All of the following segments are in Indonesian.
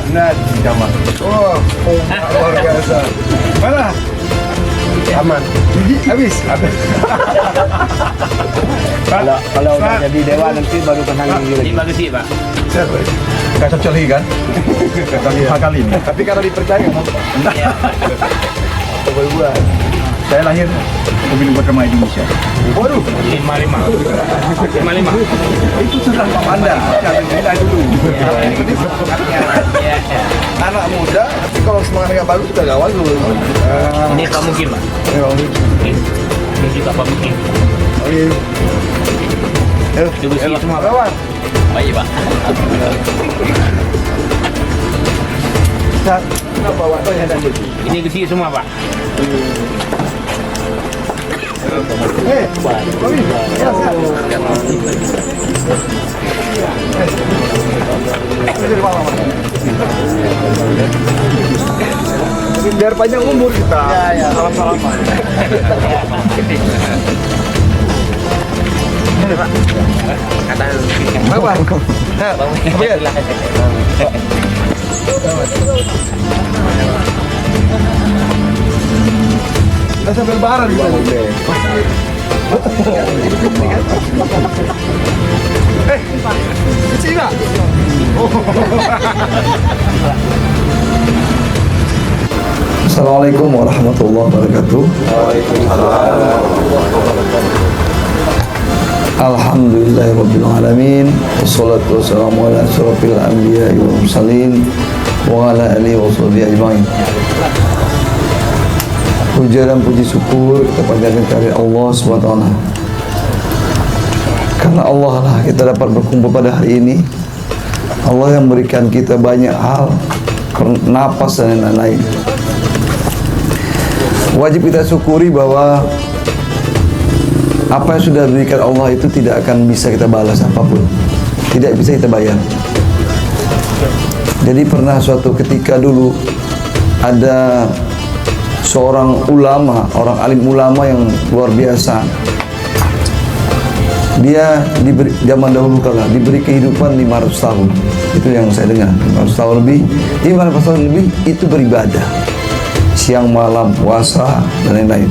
Nah, kamar. Oh, luar biasa. Mana? Aman. Gigi habis. Kalau udah jadi dewa nanti baru kenang gigi lagi. Ini bagus sih, Pak. Siapa? Gak cocok lagi kan? Kali ini. Tapi karena dipercaya mau. Berbuat. Saya lahir pemilik pertama Indonesia. Waduh, 55. itu sudah Anda. Jangan nilai dulu. Anak muda, tapi kalau semangat nggak bagus sudah gawat dulu. Ini Pak Mungkin, Pak. Ini juga Pak Mungkin. Itu besi semua, Pak. Lawan. Baik, Pak. Kita bawa tuh ya dan Ini besi semua, Pak. Kami. Ya, siap. Biar panjang umur kita. Ya. Salam-salaman. Apa? Kita sambil lebaran kita. Kecil nggak? Assalamualaikum warahmatullahi wabarakatuh. Alhamdulillahirabbil alamin. Wassalatu wassalamu ala asyrofil anbiya'i wal mursalin wa ala alihi washabihi ajmain. Puja dan puji syukur kita panjatkan kepada Allah SWT. Karena Allah lah kita dapat berkumpul pada hari ini. Allah yang memberikan kita banyak hal, napas dan lain-lain. Wajib kita syukuri bahwa apa yang sudah diberikan Allah itu tidak akan bisa kita balas apapun, tidak bisa kita bayar. Jadi pernah suatu ketika dulu ada seorang ulama, orang alim ulama yang luar biasa. Dia diberi, zaman dahulu kala diberi kehidupan 500 tahun. Itu yang saya dengar, 500 tahun lebih. 500 tahun lebih itu beribadah, siang malam puasa dan lain-lain.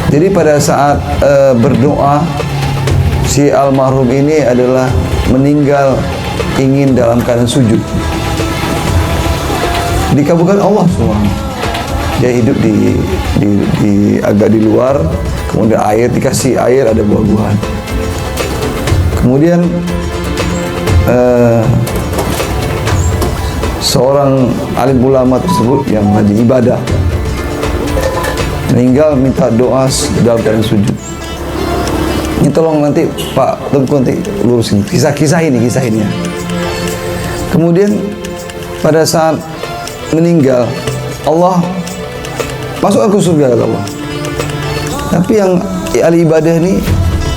Jadi pada saat berdoa, si almarhum ini adalah meninggal ingin dalam keadaan sujud. Dikabulkan Allah semua. Dia hidup di agak di luar, kemudian air dikasih air, ada buah-buahan. Kemudian seorang alim ulama tersebut yang lagi ibadah meninggal minta doa dalam keadaan sujud. Ini tolong nanti Pak Tengku nanti lurusin kisah ini ya. Kemudian pada saat meninggal, Allah masuk ke surga kata Allah. Tapi yang ahli ibadah ini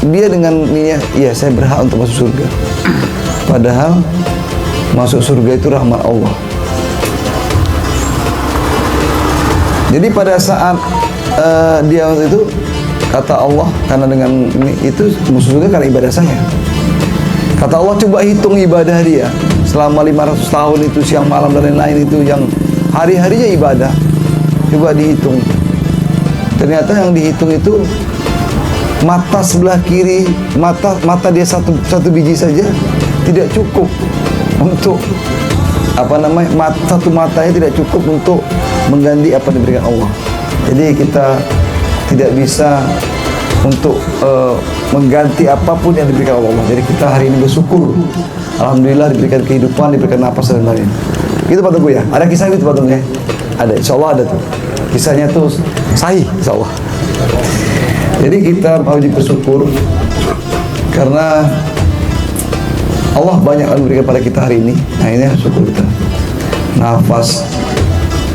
dia dengan niat, ya saya berhak untuk masuk surga. Padahal masuk surga itu rahmat Allah. Jadi pada saat dia waktu itu kata Allah, karena dengan ini itu masuk surga karena ibadah saya. Kata Allah, coba hitung ibadah dia selama 500 tahun itu, siang malam dan lain-lain itu, yang hari-harinya ibadah. Coba dihitung. Ternyata yang dihitung itu mata sebelah kiri, mata dia satu biji saja tidak cukup untuk satu matanya tidak cukup untuk mengganti apa yang diberikan Allah. Jadi kita tidak bisa untuk mengganti apapun yang diberikan Allah. Jadi kita hari ini bersyukur, alhamdulillah diberikan kehidupan, diberikan napas dan lain-lain. Itu Pak Teguh ya. Ada kisah itu Pak Teguh ya? Ada, insya Allah ada tuh. Kisahnya tuh sahih, insya Allah. Jadi kita wajib bersyukur karena Allah banyak memberikan pada kita hari ini. Nah ini syukur kita. Nafas,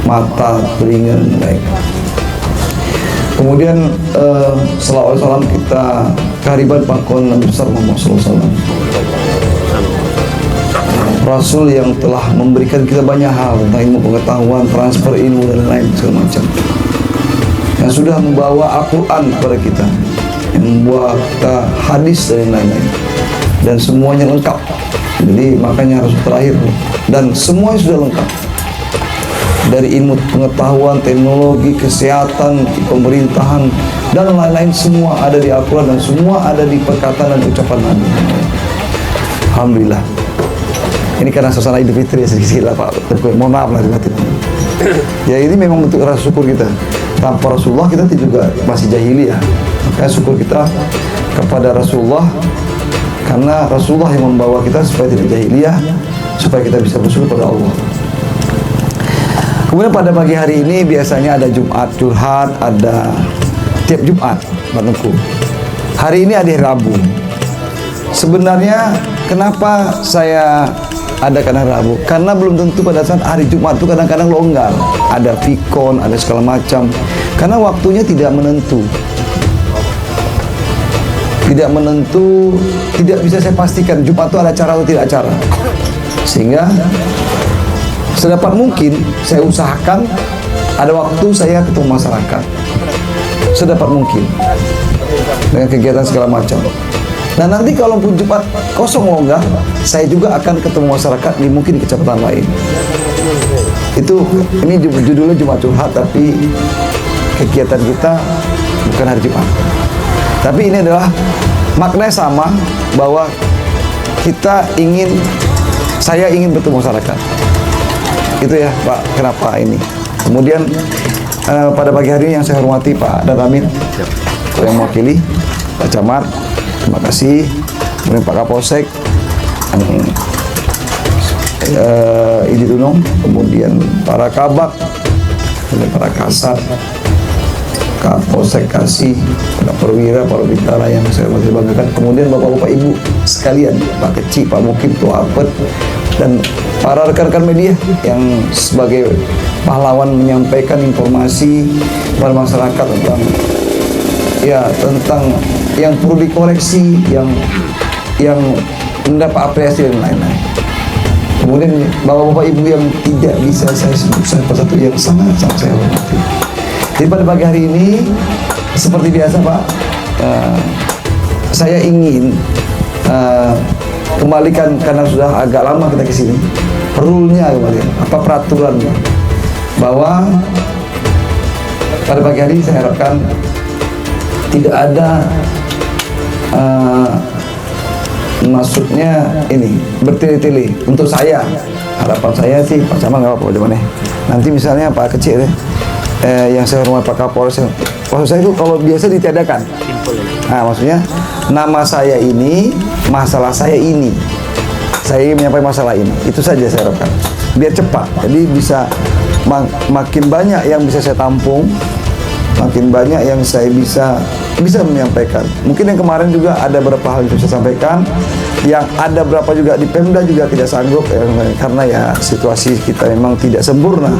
mata, telinga, dan lain. Kemudian salawat salam kita kehadiran pangkuan Nabi besar Muhammad SAW, Rasul yang telah memberikan kita banyak hal tentang ilmu pengetahuan, transfer ilmu dan lain segala macam, yang sudah membawa Al-Quran kepada kita, yang membawa kita hadis dan lain-lain, dan semuanya lengkap. Jadi makanya harus terakhir nih. Dan semuanya sudah lengkap. Dari ilmu pengetahuan, teknologi, kesehatan, pemerintahan, dan lain-lain semua ada di Al-Quran dan semua ada di perkataan dan ucapan Nabi. Alhamdulillah. Ini karena suasana Idul Fitri ya sedikit lah Pak. Mohon maaf lah batin. Ya ini memang bentuk rasa syukur kita. Tanpa Rasulullah kita juga masih jahiliyah. Makanya syukur kita kepada Rasulullah, karena Rasulullah yang membawa kita supaya tidak jahiliyah, supaya kita bisa bersyukur pada Allah. Kemudian pada pagi hari ini biasanya ada Jumat curhat, ada tiap Jumat Pak Tengku. Hari ini ada hari Rabu. Sebenarnya kenapa saya ada kadang Rabu? Karena belum tentu pada saat hari Jumat itu kadang-kadang longgar, ada pikon, ada segala macam. Karena waktunya tidak menentu. Tidak menentu, tidak bisa saya pastikan Jumat itu ada acara atau tidak acara. Sehingga sedapat mungkin saya usahakan ada waktu saya ketemu masyarakat. Sedapat mungkin. Dengan kegiatan segala macam. Nah nanti kalaupun Jumat kosong longgar, saya juga akan ketemu masyarakat di mungkin di kecamatan lain. Itu ini judulnya Jumat Curhat, tapi kegiatan kita bukan hari Jumat. Tapi ini adalah maknanya sama, bahwa saya ingin bertemu masyarakat. Itu ya Pak, kenapa ini. Kemudian pada pagi hari ini yang saya hormati Pak Daramin yang mewakili Pak Camat, terima kasih. Kemudian Pak Kapolsek, Idi Tunong, kemudian para kabak, kemudian para kasat, Kapolsek Kasih, para perwira, para bintara yang saya masih banggakan. Kemudian bapak-bapak ibu sekalian, Pak Kecil, Pak Mukim, Tua Apet, dan para rekan-rekan media yang sebagai pahlawan menyampaikan informasi kepada masyarakat tentang yang perlu dikoreksi, yang mendapat apresiasi dan lain-lain. Kemudian bapak-bapak ibu yang tidak bisa saya sebut satu yang sangat saya hormati. Jadi pada pagi hari ini seperti biasa Pak, saya ingin kembalikan, karena sudah agak lama kita ke sini, rule-nya kembali, apa peraturannya, bahwa pada pagi hari saya harapkan tidak ada maksudnya ini bertele-tele. Untuk saya, harapan saya sih Pak Camat nggak apa-apa mana. Nanti misalnya Pak Kecil yang saya hormat Pak Kapolres, maksud saya itu kalau biasa ditiadakan. Nah maksudnya nama saya ini, masalah saya ini, saya ingin menyampaikan masalah ini, itu saja saya harapkan. Biar cepat, jadi bisa makin banyak yang bisa saya tampung, makin banyak yang saya bisa menyampaikan. Mungkin yang kemarin juga ada beberapa hal yang saya sampaikan, yang ada berapa juga di Pemda juga tidak sanggup karena ya situasi kita memang tidak sempurna.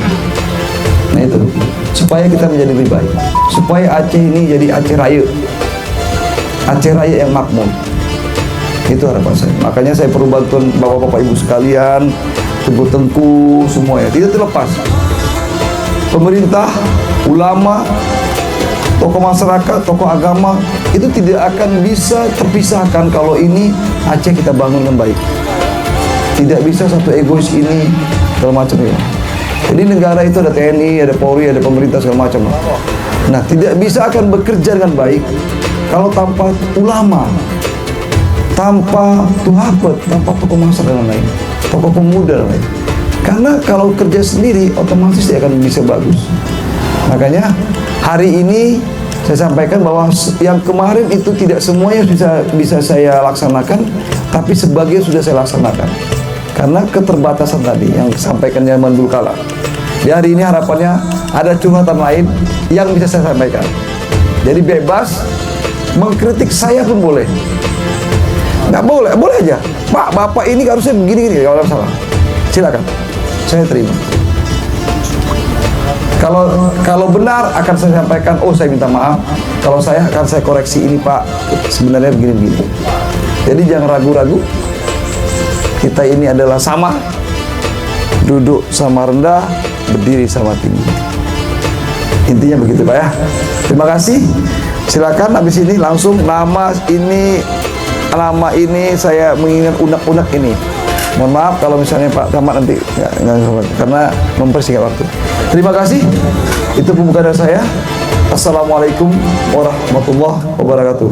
Nah itu, supaya kita menjadi lebih baik, supaya Aceh ini jadi Aceh Raya, Aceh Raya yang makmur. Itu harapan saya. Makanya saya perlu bantuan bapak-bapak ibu sekalian, Tengku semua ya, tidak terlepas pemerintah, ulama, tokoh masyarakat, tokoh agama, itu tidak akan bisa terpisahkan kalau ini Aceh kita bangun dengan baik. Tidak bisa satu egois ini segala macam ya. Jadi negara itu ada TNI, ada Polri, ada pemerintah segala macam. Nah, tidak bisa akan bekerja dengan baik kalau tanpa ulama, tanpa tuhapat, tanpa tokoh masyarakat dan lain, tokoh pemuda dan lain. Karena kalau kerja sendiri otomatis dia akan bisa bagus. Makanya hari ini saya sampaikan bahwa yang kemarin itu tidak semuanya bisa saya laksanakan, tapi sebagian sudah saya laksanakan. Karena keterbatasan tadi yang disampaikan zaman dulu kala. Di hari ini harapannya ada curhatan lain yang bisa saya sampaikan. Jadi bebas mengkritik saya pun boleh. Nggak boleh, boleh aja. Pak, bapak ini harusnya begini-gini, kalau ada salah. Silakan, saya terima. Kalau benar akan saya sampaikan, oh saya minta maaf. Kalau saya akan saya koreksi ini Pak, sebenarnya begini-begini. Jadi jangan ragu-ragu. Kita ini adalah sama, duduk sama rendah, berdiri sama tinggi. Intinya begitu Pak ya. Terima kasih. Silakan habis ini langsung nama ini saya mengingat unek-unek ini. Mohon maaf kalau misalnya Pak Camat nanti nggak karena mempersingkat waktu. Terima kasih. Itu pembukaan dari saya. Assalamualaikum warahmatullahi wabarakatuh.